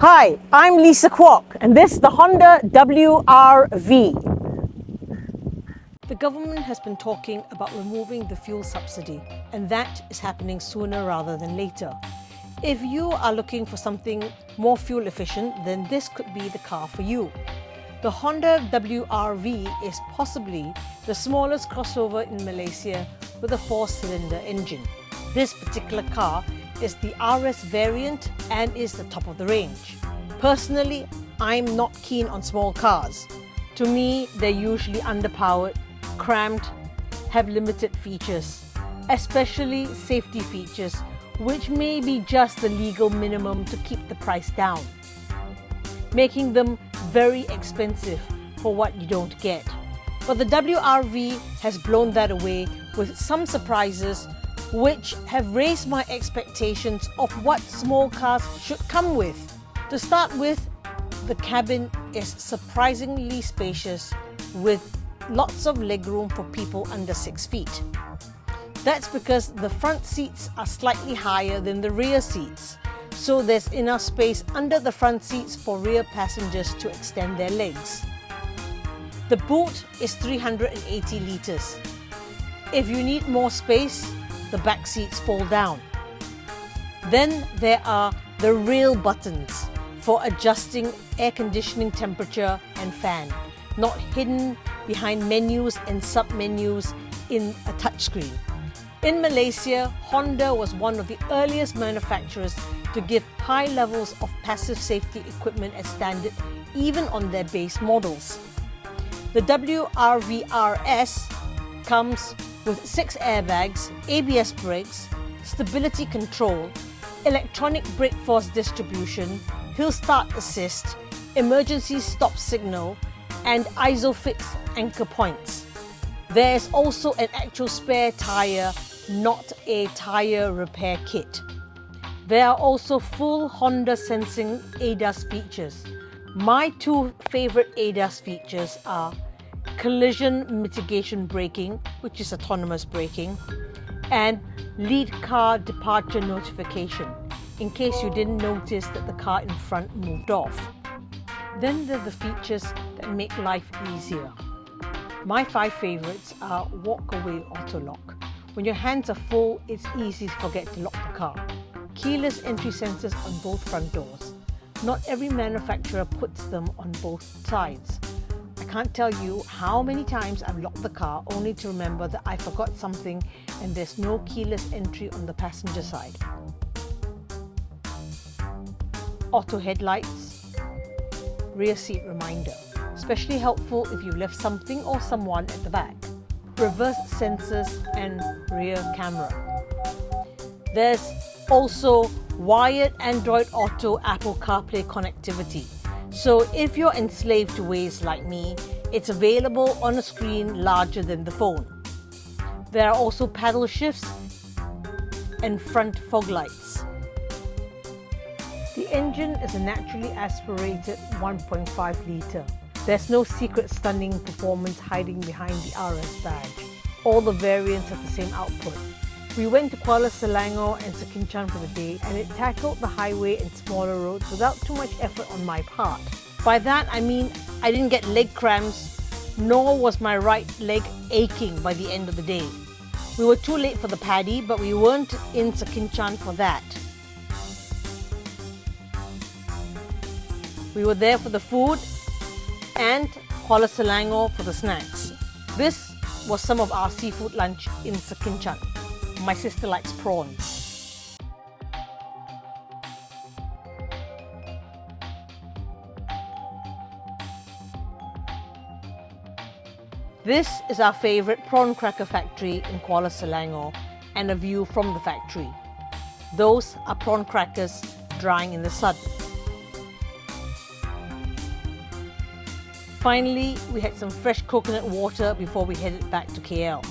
Hi, I'm Lisa Kwok, and this is the Honda WR-V. The government has been talking about removing the fuel subsidy, and that is happening sooner rather than later. If you are looking for something more fuel efficient, then this could be the car for you. The Honda WR-V is possibly the smallest crossover in Malaysia with a 4-cylinder engine. This particular car is the RS variant and is the top of the range. Personally, I'm not keen on small cars. To me, they're usually underpowered, cramped, have limited features, especially safety features, which may be just the legal minimum to keep the price down, making them very expensive for what you don't get. But the WR-V has blown that away with some surprises which have raised my expectations of what small cars should come with. To start with, the cabin is surprisingly spacious with lots of legroom for people under 6 feet. That's because the front seats are slightly higher than the rear seats, so there's enough space under the front seats for rear passengers to extend their legs. The boot is 380 litres. If you need more space, the back seats fold down. Then there are the rail buttons for adjusting air conditioning temperature and fan, not hidden behind menus and sub-menus in a touchscreen. In Malaysia, Honda was one of the earliest manufacturers to give high levels of passive safety equipment as standard even on their base models. The WR-V RS comes with 6 airbags, ABS brakes, stability control, electronic brake force distribution, hill start assist, emergency stop signal, and ISOFIX anchor points. There is also an actual spare tyre, not a tyre repair kit. There are also full Honda sensing ADAS features. My 2 favourite ADAS features are collision mitigation braking, which is autonomous braking, and lead car departure notification, in case you didn't notice that the car in front moved off. Then there are the features that make life easier. My 5 favourites are walk-away auto lock. When your hands are full, it's easy to forget to lock the car. Keyless entry sensors on both front doors. Not every manufacturer puts them on both sides. I can't tell you how many times I've locked the car only to remember that I forgot something and there's no keyless entry on the passenger side. Auto headlights, rear seat reminder, especially helpful if you left something or someone at the back. Reverse sensors and rear camera. There's also wired Android Auto Apple CarPlay connectivity. So if you're enslaved to Waze like me, it's available on a screen larger than the phone. There are also paddle shifts and front fog lights. The engine is a naturally aspirated 1.5 litre. There's no secret stunning performance hiding behind the RS badge. All the variants have the same output. We went to Kuala Selangor and Sekinchan for the day, and it tackled the highway and smaller roads without too much effort on my part. By that I mean I didn't get leg cramps, nor was my right leg aching by the end of the day. We were too late for the paddy, but we weren't in Sekinchan for that. We were there for the food and Kuala Selangor for the snacks. This was some of our seafood lunch in Sekinchan. My sister likes prawns. This is our favourite prawn cracker factory in Kuala Selangor and a view from the factory. Those are prawn crackers drying in the sun. Finally, we had some fresh coconut water before we headed back to KL.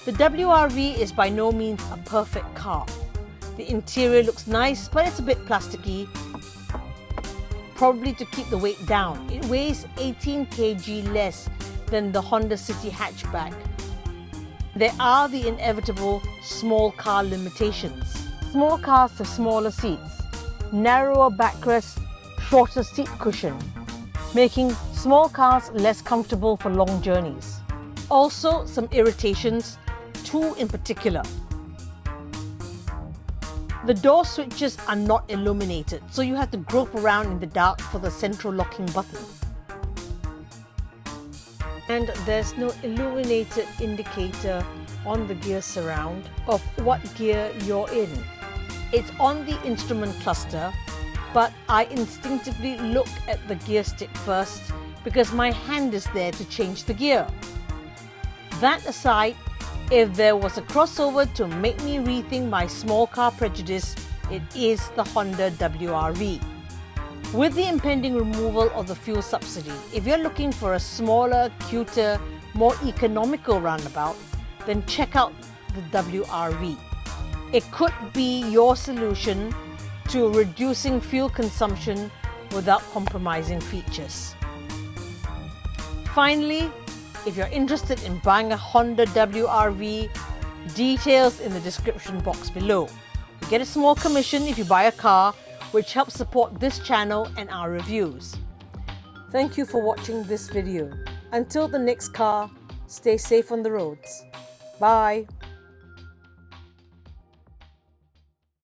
The WR-V is by no means a perfect car. The interior looks nice, but it's a bit plasticky, probably to keep the weight down. It weighs 18 kg less than the Honda City hatchback. There are the inevitable small car limitations. Small cars have smaller seats, narrower backrest, shorter seat cushion, making small cars less comfortable for long journeys. Also, some irritations, two in particular. The door switches are not illuminated, so you have to grope around in the dark for the central locking button. And there's no illuminated indicator on the gear surround of what gear you're in. It's on the instrument cluster, but I instinctively look at the gear stick first because my hand is there to change the gear. That aside, if there was a crossover to make me rethink my small car prejudice, it is the Honda WR-V. With the impending removal of the fuel subsidy, if you're looking for a smaller, cuter, more economical roundabout, then check out the WR-V. It could be your solution to reducing fuel consumption without compromising features. Finally, if you're interested in buying a Honda WR-V, details in the description box below. You get a small commission if you buy a car, which helps support this channel and our reviews. Thank you for watching this video. Until the next car, stay safe on the roads. Bye.